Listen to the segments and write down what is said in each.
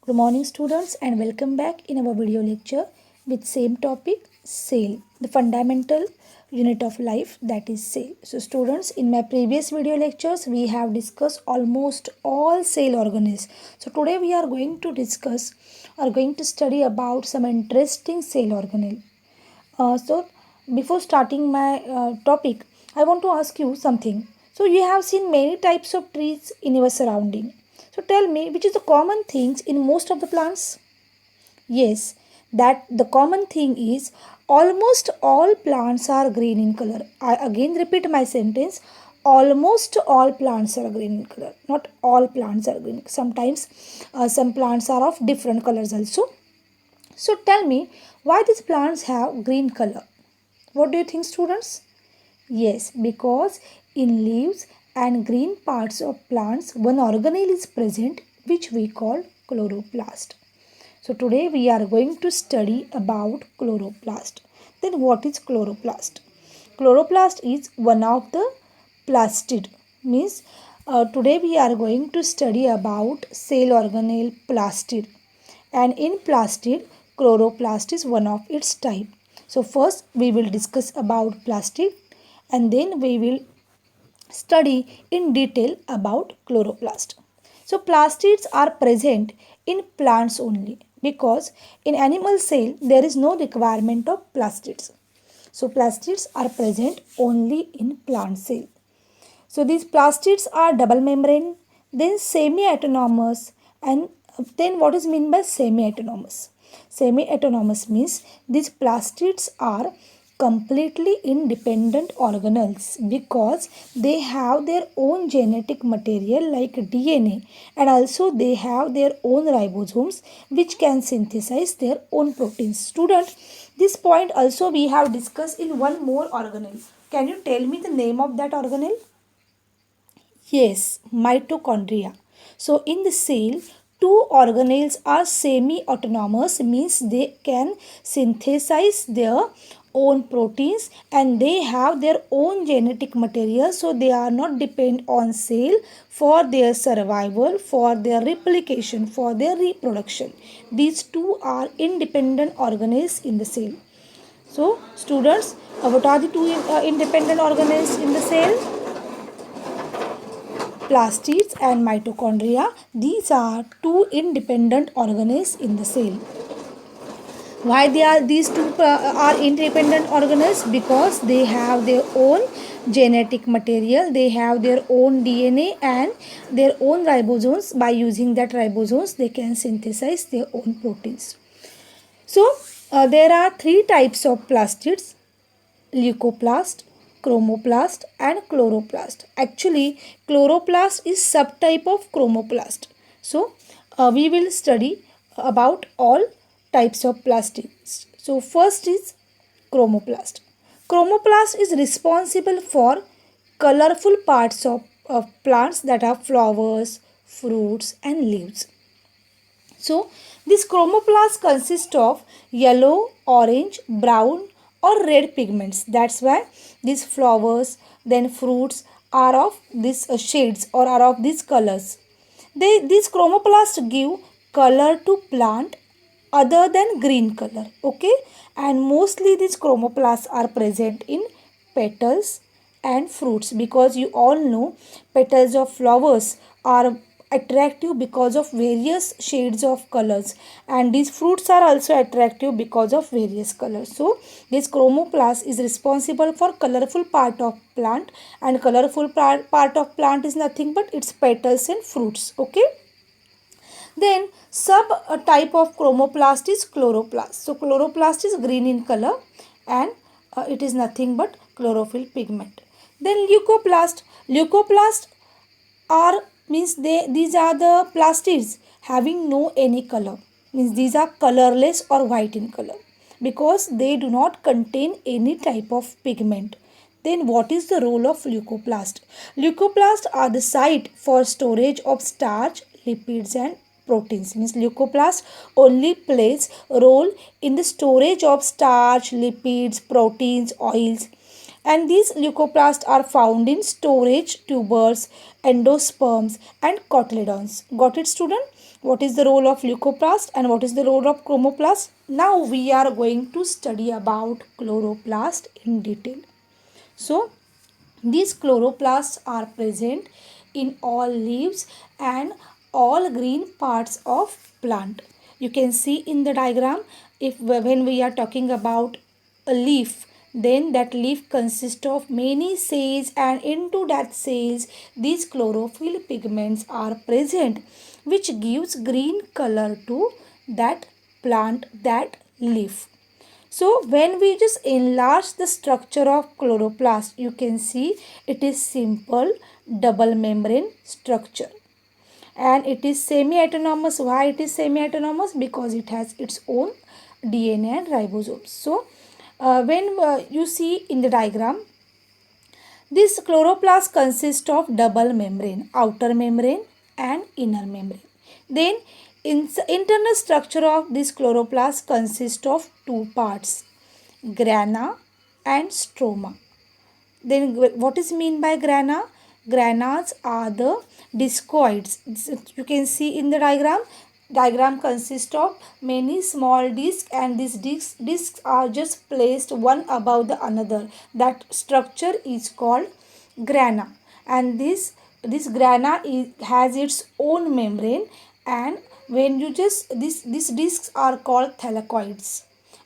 Good morning students and welcome back in our video lecture with same topic cell, the fundamental unit of life, that is cell. So students, in my previous video lectures we have discussed almost all cell organelles. So today we are going to discuss or going to study about some interesting cell organelle. So before starting my topic, I want to ask you something. So you have seen many types of trees in your surrounding. So tell me, which is the common things in most of the plants? Yes, that the common thing is almost all plants are green in color. I again repeat my sentence. Almost all plants are green in color. Not all plants are green. Sometimes some plants are of different colors also. So tell me, why these plants have green color? What do you think, students? Yes, because in leaves and green parts of plants, one organelle is present which we call chloroplast. So today we are going to study about chloroplast. Then what is chloroplast? Chloroplast is one of the plastid. Means today we are going to study about cell organelle plastid. And in plastid, chloroplast is one of its type. So first we will discuss about plastid and then we will study in detail about chloroplast. So plastids are present in plants only because in animal cell there is no requirement of plastids. So plastids are present only in plant cell. So these plastids are double membrane, then semi-autonomous, and then what is meant by semi-autonomous? Semi-autonomous means these plastids are completely independent organelles because they have their own genetic material like DNA, and also they have their own ribosomes which can synthesize their own proteins. Student, this point also we have discussed in one more organelle. Can you tell me the name of that organelle? Yes, mitochondria. So in the cell, two organelles are semi-autonomous, means they can synthesize their own proteins and they have their own genetic material, so they are not dependent on cell for their survival, for their replication, for their reproduction. These two are independent organelles in the cell. So students, what are the two independent organelles in the cell? Plastids and mitochondria. These are two independent organelles in the cell. Why they are these two are independent organelles? Because they have their own genetic material, they have their own DNA and their own ribosomes. By using that ribosomes, they can synthesize their own proteins. So there are three types of plastids: leucoplast, chromoplast and chloroplast. Actually, chloroplast is subtype of chromoplast. So, we will study about all types of plastids. So, first is chromoplast. Chromoplast is responsible for colorful parts of plants, that are flowers, fruits and leaves. So, this chromoplast consists of yellow, orange, brown or red pigments. That's why these flowers, then fruits are of these shades or are of these colors. These chromoplasts give color to plant other than green color. Okay, and mostly these chromoplasts are present in petals and fruits, because you all know petals of flowers are attractive because of various shades of colors, and these fruits are also attractive because of various colors. So this chromoplast is responsible for colorful part of plant, and colorful part of plant is nothing but its petals and fruits. Okay, then sub type of chromoplast is chloroplast. So chloroplast is green in color and it is nothing but chlorophyll pigment. Then leucoplast. Leucoplast are, means these are the plastids having no any color. Means these are colorless or white in color because they do not contain any type of pigment. Then what is the role of leucoplast? Leucoplasts are the site for storage of starch, lipids and proteins. Means leucoplast only plays a role in the storage of starch, lipids, proteins, oils, and these leucoplasts are found in storage tubers, endosperms and cotyledons. Got it, student? what is the role of leucoplast and what is the role of chromoplast. Now we are going to study about chloroplast in detail. So these chloroplasts are present in all leaves and all green parts of plant. You can see in the diagram, if when we are talking about a leaf, then that leaf consists of many cells, and into that cells these chlorophyll pigments are present, which gives green color to that plant, that leaf. So when we just enlarge the structure of chloroplast, you can see it is simple double membrane structure, and it is semi-autonomous. Why it is semi-autonomous? Because it has its own DNA and ribosomes. So when you see in the diagram, this chloroplast consists of double membrane, outer membrane and inner membrane. Then internal structure of this chloroplast consists of two parts, grana and stroma. Then what is mean by grana? Granas are the discoids. You can see in the diagram. Diagram consists of many small discs, and these discs are just placed one above the another. That structure is called grana, and this grana has its own membrane, and when you just these discs are called thylakoids,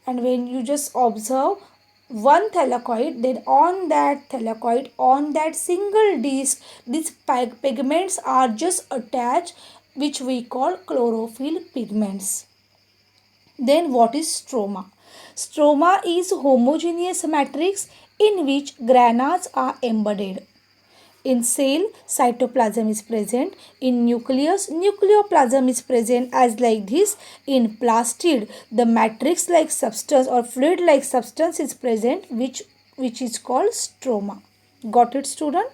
and when you just observe one thylakoid, then on that thylakoid, on that single disc, these pigments are just attached, which we call chlorophyll pigments. Then what is stroma? Stroma is homogeneous matrix in which granas are embedded. In cell, cytoplasm is present. In nucleus, nucleoplasm is present as like this. In plastid, the matrix-like substance or fluid-like substance is present, which is called stroma. Got it, student?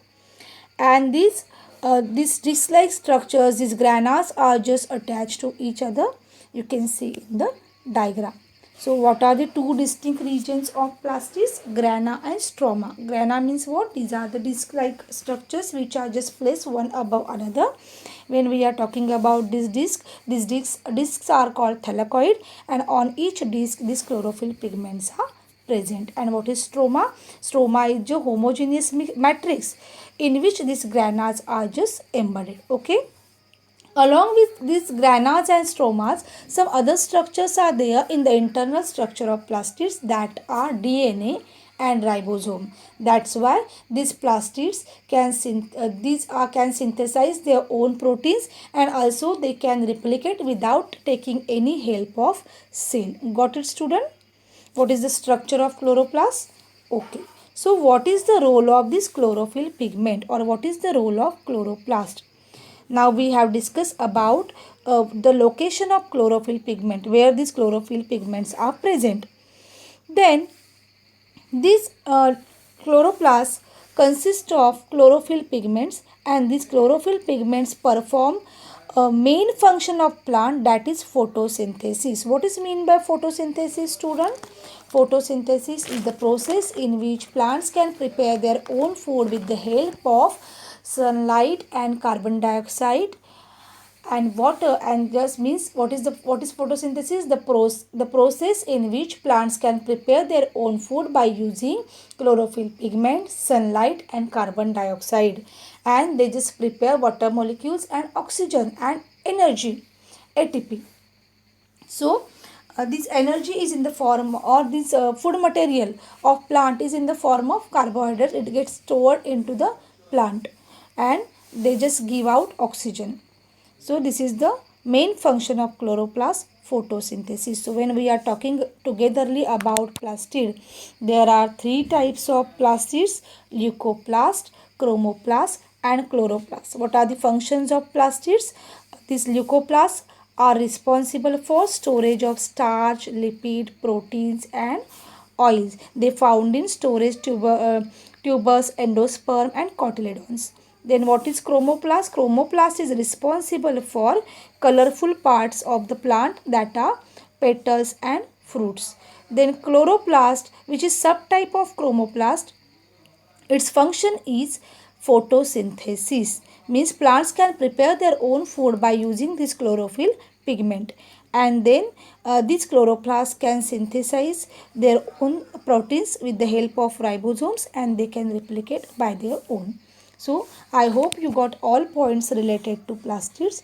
And these disc-like structures, these granas are just attached to each other. You can see in the diagram. So what are the two distinct regions of plastids? Grana and stroma. Grana means what? These are the disc-like structures which are just placed one above another. When we are talking about this disc, these discs are called thylakoid, and on each disc these chlorophyll pigments are present. And what is stroma? Stroma is a homogeneous matrix in which these granas are just embedded. Okay. Along with these granas and stromas, some other structures are there in the internal structure of plastids, that are DNA and ribosome. That's why these plastids can can synthesize their own proteins, and also they can replicate without taking any help of cell. Got it, student? What is the structure of chloroplast? Okay. So what is the role of this chlorophyll pigment, or what is the role of chloroplast? Now we have discussed about the location of chlorophyll pigment, where these chlorophyll pigments are present. Then these chloroplasts consist of chlorophyll pigments, and these chlorophyll pigments perform a main function of plant, that is photosynthesis. What is mean by photosynthesis, student? Photosynthesis is the process in which plants can prepare their own food with the help of sunlight and carbon dioxide and water. And just means what is photosynthesis? The process in which plants can prepare their own food by using chlorophyll pigment, sunlight and carbon dioxide, and they just prepare water molecules and oxygen and energy, ATP. So this energy is in the form, or this food material of plant is in the form of carbohydrates. It gets stored into the plant, and they just give out oxygen. So this is the main function of chloroplast, photosynthesis. So when we are talking togetherly about plastid, there are three types of plastids: leucoplast, chromoplast and chloroplast. What are the functions of plastids? These leucoplasts are responsible for storage of starch, lipid, proteins and oils. They found in storage tubers, endosperm and cotyledons. Then what is chromoplast? Chromoplast is responsible for colorful parts of the plant, that are petals and fruits. Then chloroplast, which is subtype of chromoplast, its function is photosynthesis. Means plants can prepare their own food by using this chlorophyll pigment, and then these chloroplasts can synthesize their own proteins with the help of ribosomes, and they can replicate by their own. So I hope you got all points related to plastids.